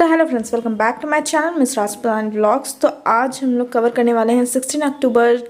तो hello friends, welcome back to my channel miss Rajpuran vlogs. तो आज हम लोग कवर करने वाले हैं 16 अक्टूबर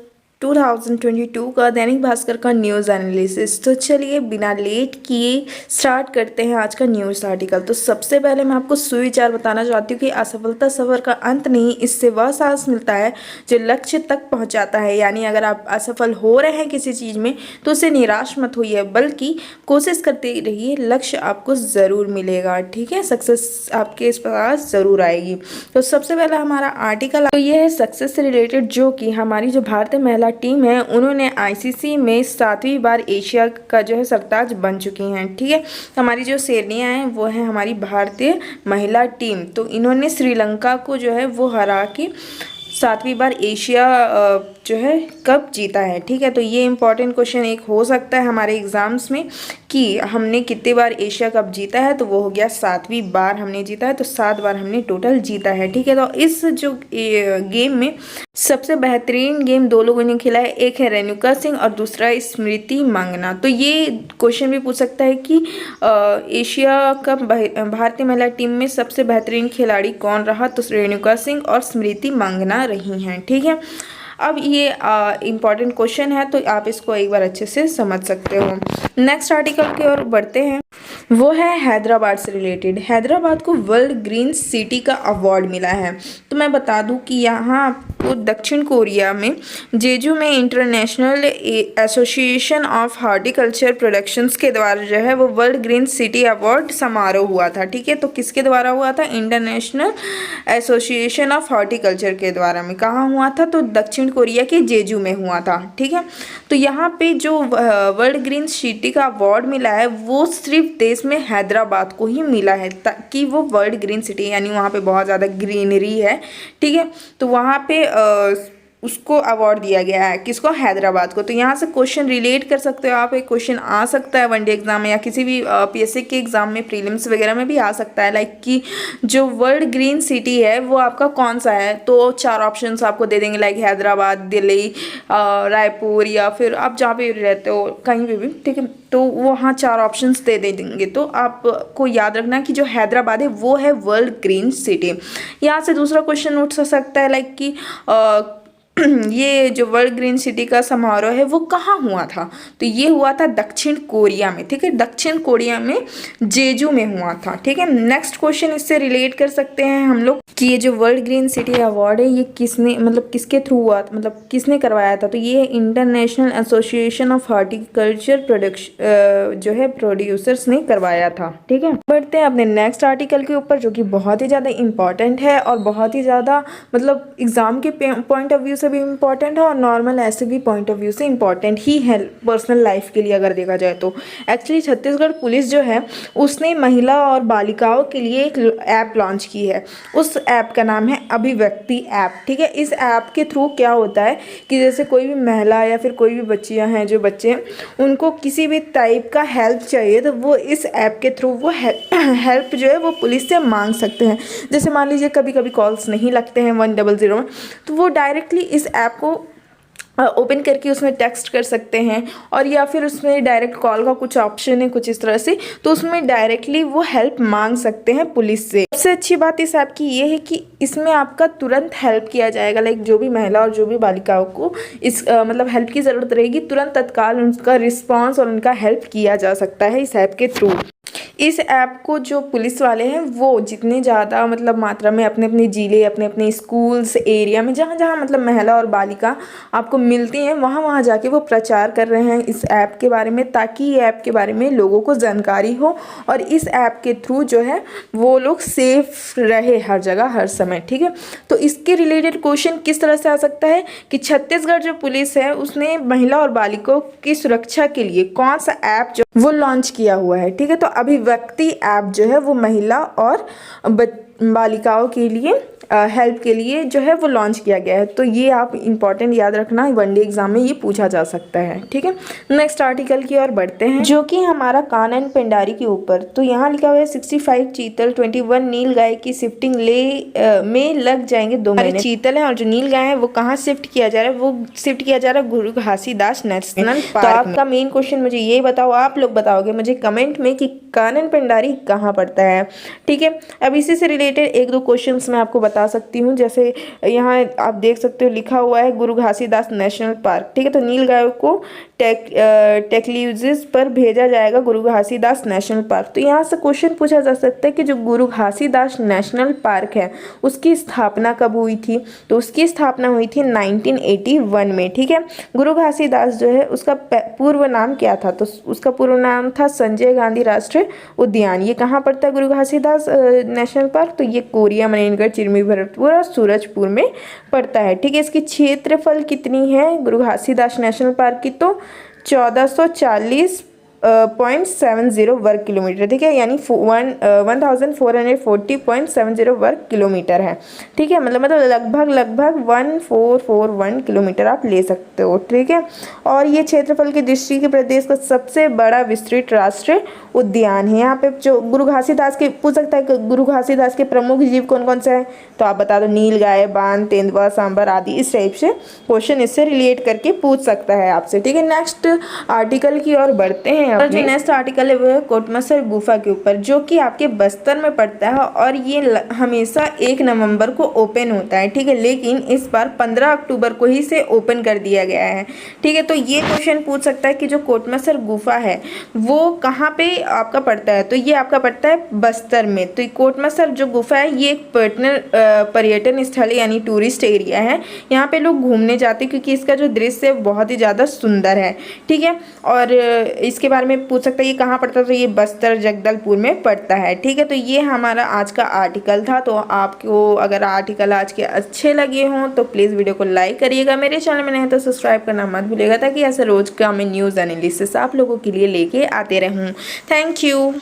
2022 का दैनिक भास्कर का न्यूज़ एनालिसिस। तो चलिए बिना लेट किए स्टार्ट करते हैं आज का न्यूज़ आर्टिकल। तो सबसे पहले मैं आपको सुविचार बताना चाहती हूँ कि असफलता सफ़र का अंत नहीं, इससे वह साहस मिलता है जो लक्ष्य तक पहुँचाता है। यानी अगर आप असफल हो रहे हैं किसी चीज़ में तो उससे निराश मत होइए, बल्कि कोशिश करते रहिए, लक्ष्य आपको ज़रूर मिलेगा। ठीक है, सक्सेस आपके इस पास ज़रूर आएगी। तो सबसे पहला हमारा आर्टिकल तो ये है सक्सेस से रिलेटेड, जो कि हमारी जो भारतीय महिला टीम है उन्होंने आईसीसी में 7वीं बार एशिया का जो है सरताज बन चुकी हैं। ठीक है, हमारी जो शेरनियाँ हैं वो है हमारी भारतीय महिला टीम। तो इन्होंने श्रीलंका को जो है वो हरा के 7वीं बार एशिया जो है कप जीता है। ठीक है, तो ये इंपॉर्टेंट क्वेश्चन एक हो सकता है हमारे एग्जाम्स में कि हमने कितने बार एशिया कप जीता है, तो वो हो गया 7वीं बार हमने जीता है। तो 7 बार हमने टोटल जीता है। ठीक है, तो इस जो गेम में सबसे बेहतरीन गेम 2 लोगों ने खेला है, एक है रेणुका सिंह और दूसरा है स्मृति मंगना। तो ये क्वेश्चन भी पूछ सकता है कि एशिया कप भारतीय महिला टीम में सबसे बेहतरीन खिलाड़ी कौन रहा, तो रेणुका सिंह और स्मृति मंगना रही हैं। ठीक है, अब ये इम्पॉर्टेंट क्वेश्चन है तो आप इसको एक बार अच्छे से समझ सकते हो। नेक्स्ट आर्टिकल की ओर बढ़ते हैं, वो है हैदराबाद से रिलेटेड। हैदराबाद को वर्ल्ड ग्रीन सिटी का अवार्ड मिला है। तो मैं बता दूं कि यहाँ आपको दक्षिण कोरिया में जेजू में international association of horticulture productions के द्वारा जो है वो वर्ल्ड ग्रीन सिटी अवार्ड समारोह हुआ था। ठीक है, तो किसके द्वारा हुआ था? इंटरनेशनल एसोसिएशन ऑफ हॉर्टिकल्चर के द्वारा में। कहाँ हुआ था? तो दक्षिण कोरिया के जेजू में हुआ था। ठीक है, तो यहाँ पे जो वर्ल्ड ग्रीन सिटी का अवार्ड मिला है वो सिर्फ देश में हैदराबाद को ही मिला है, ताकि वो वर्ल्ड ग्रीन सिटी यानी वहाँ पे बहुत ज़्यादा ग्रीनरी है। ठीक है, तो वहाँ पे उसको अवार्ड दिया गया है, किसको? हैदराबाद को। तो यहाँ से क्वेश्चन रिलेट कर सकते हो आप, एक क्वेश्चन आ सकता है वनडे एग्जाम में या किसी भी पीएससी के एग्जाम में, प्रीलिम्स वगैरह में भी आ सकता है। लाइक कि जो वर्ल्ड ग्रीन सिटी है वो आपका कौन सा है, तो 4 ऑप्शंस आपको दे देंगे, लाइक हैदराबाद, दिल्ली, रायपुर, या फिर आप जहाँ पे रहते हो कहीं पे भी। ठीक है, तो वहाँ 4 ऑप्शंस दे देंगे। तो आपको याद रखना कि जो हैदराबाद है वो है वर्ल्ड ग्रीन सिटी। यहाँ से दूसरा क्वेश्चन उठ सकता है, लाइक कि ये जो वर्ल्ड ग्रीन सिटी का समारोह है वो कहाँ हुआ था, तो ये हुआ था दक्षिण कोरिया में। ठीक है, दक्षिण कोरिया में जेजू में हुआ था। ठीक है, नेक्स्ट क्वेश्चन इससे रिलेट कर सकते हैं हम लोग कि ये जो वर्ल्ड ग्रीन सिटी अवार्ड है ये किसने, मतलब किसके थ्रू हुआ, मतलब किसने करवाया था, तो ये international association of horticulture production जो है प्रोड्यूसर्स ने करवाया था। ठीक है, बढ़ते हैं अपने नेक्स्ट आर्टिकल के ऊपर, जो कि बहुत ही ज़्यादा इंपॉर्टेंट है और बहुत ही ज़्यादा मतलब एग्जाम के पॉइंट ऑफ व्यू से भी इम्पॉर्टेंट है और नॉर्मल ऐसे भी पॉइंट ऑफ व्यू से इम्पॉर्टेंट ही है पर्सनल लाइफ के लिए अगर देखा जाए तो। एक्चुअली छत्तीसगढ़ पुलिस जो है उसने महिला और बालिकाओं के लिए एक ऐप लॉन्च की है। उस ऐप का नाम है अभिव्यक्ति ऐप। ठीक है, इस ऐप के थ्रू क्या होता है कि जैसे कोई भी महिला या फिर कोई भी बच्चियां हैं, जो बच्चे हैं, उनको किसी भी टाइप का हेल्प चाहिए तो वो इस ऐप के थ्रू वो हेल्प जो है वो पुलिस से मांग सकते हैं। जैसे मान लीजिए कभी कभी कॉल्स नहीं लगते हैं 100 में, तो वो डायरेक्टली इस ऐप को ओपन करके उसमें टेक्स्ट कर सकते हैं, और या फिर उसमें डायरेक्ट कॉल का कुछ ऑप्शन है कुछ इस तरह से, तो उसमें डायरेक्टली वो हेल्प मांग सकते हैं पुलिस से। सबसे अच्छी बात इस ऐप की ये है कि इसमें आपका तुरंत हेल्प किया जाएगा। लाइक जो भी महिला और जो भी बालिकाओं को इस मतलब हेल्प की ज़रूरत रहेगी, तुरंत तत्काल उनका रिस्पॉन्स और उनका हेल्प किया जा सकता है इस ऐप के थ्रू। इस ऐप को जो पुलिस वाले हैं वो जितने ज़्यादा मतलब मात्रा में अपने अपने ज़िले, अपने अपने स्कूल्स एरिया में जहाँ जहाँ मतलब महिला और बालिका आपको मिलती हैं वहाँ वहाँ जाके वो प्रचार कर रहे हैं इस ऐप के बारे में, ताकि ये ऐप के बारे में लोगों को जानकारी हो और इस ऐप के थ्रू जो है वो लोग सेफ रहे हर जगह हर समय। ठीक है, तो इसके रिलेटेड क्वेश्चन किस तरह से आ सकता है कि छत्तीसगढ़ जो पुलिस है उसने महिला और बालिकाओं की सुरक्षा के लिए कौन सा ऐप जो वो लॉन्च किया हुआ है। ठीक है, तो अभिव्यक्ति ऐप जो है वो महिला और बालिकाओं के लिए हेल्प के लिए जो है वो लॉन्च किया गया है। तो ये आप इंपॉर्टेंट याद रखना, वनडे एग्जाम में ये पूछा जा सकता है। ठीक है, नेक्स्ट आर्टिकल की ओर बढ़ते हैं, जो कि हमारा कानन पेंडारी के ऊपर। तो यहाँ लिखा हुआ है 65 चीतल 21 नील गाय की शिफ्टिंग में लग जाएंगे 2 महीने। चीतल है और जो नील गाय है वो कहाँ शिफ्ट किया जा रहा है, वो शिफ्ट किया जा रहा है गुरु घासीदास नेशनल पार्क। तो आपका मेन क्वेश्चन मुझे ये बताओ, आप लोग बताओगे मुझे कमेंट में कि कानन पेंडारी कहाँ पड़ता है। ठीक है, अब इसी से रिलेटेड 1-2 क्वेश्चंस मैं आपको बता सकती हूँ। जैसे यहाँ आप देख सकते हो लिखा हुआ है गुरु घासीदास नेशनल पार्क। ठीक है, तो नील गायों को टेक्ल्यूजिस पर भेजा जाएगा गुरु घासीदास नेशनल पार्क। तो यहाँ से क्वेश्चन पूछा जा सकता है कि जो गुरु घासीदास नेशनल पार्क है उसकी स्थापना कब हुई थी। तो उसकी स्थापना हुई थी 1981 में। ठीक है, गुरु घासीदास जो है उसका पूर्व नाम क्या था, तो उसका पूर्व नाम था संजय गांधी राष्ट्रीय उद्यान। ये कहाँ पड़ता है गुरु घासीदास नेशनल पार्क, तो ये कोरिया, मनेनगढ़, चिरमी, भरतपुर और सूरजपुर में पड़ता है। ठीक है, इसकी क्षेत्रफल कितनी है गुरु घासीदास नेशनल पार्क की, तो 1440.70 वर्ग किलोमीटर। ठीक है, यानी 1440.70 वर्ग किलोमीटर है। ठीक है, मतलब लगभग 1441 किलोमीटर आप ले सकते हो। ठीक है, और ये क्षेत्रफल की दृष्टि के प्रदेश का सबसे बड़ा विस्तृत राष्ट्रीय उद्यान है। यहाँ पे जो गुरु घासीदास के पूछ सकता है कि गुरु घासीदास के प्रमुख जीव कौन कौन से हैं, तो आप बता दो नील गाय, बान, तेंदुआ, सांबर आदि। इस टाइप से क्वेश्चन इससे रिलेट करके पूछ सकता है आपसे। ठीक है, नेक्स्ट आर्टिकल की ओर बढ़ते हैं। और जो नेक्स्ट आर्टिकल है वो है कोटमसर गुफा के ऊपर, जो कि आपके बस्तर में पड़ता है और ये हमेशा 1 नवंबर को ओपन होता है। ठीक है, लेकिन इस बार 15 अक्टूबर को ही से ओपन कर दिया गया है। ठीक है, तो ये क्वेश्चन पूछ सकता है कि जो कोटमसर गुफा है वो कहाँ पे आपका पड़ता है, तो ये आपका पड़ता है बस्तर में। तो कोटमसर जो गुफा है ये एक पर्यटन स्थल यानी टूरिस्ट एरिया है। यहाँ पे लोग घूमने जाते हैं क्योंकि इसका जो दृश्य है बहुत ही ज़्यादा सुंदर है। ठीक है, और इसके बारे में पूछ सकता है ये कहाँ पड़ता है, तो ये बस्तर जगदलपुर में पड़ता है। ठीक है, तो ये हमारा आज का आर्टिकल था। तो आपको अगर आर्टिकल आज के अच्छे लगे हों तो प्लीज़ वीडियो को लाइक करिएगा, मेरे चैनल में नहीं तो सब्सक्राइब करना मत भूलिएगा, ताकि ऐसे रोज का मैं न्यूज़ एनालिसिस आप लोगों के लिए लेके आते रहूँ। Thank you.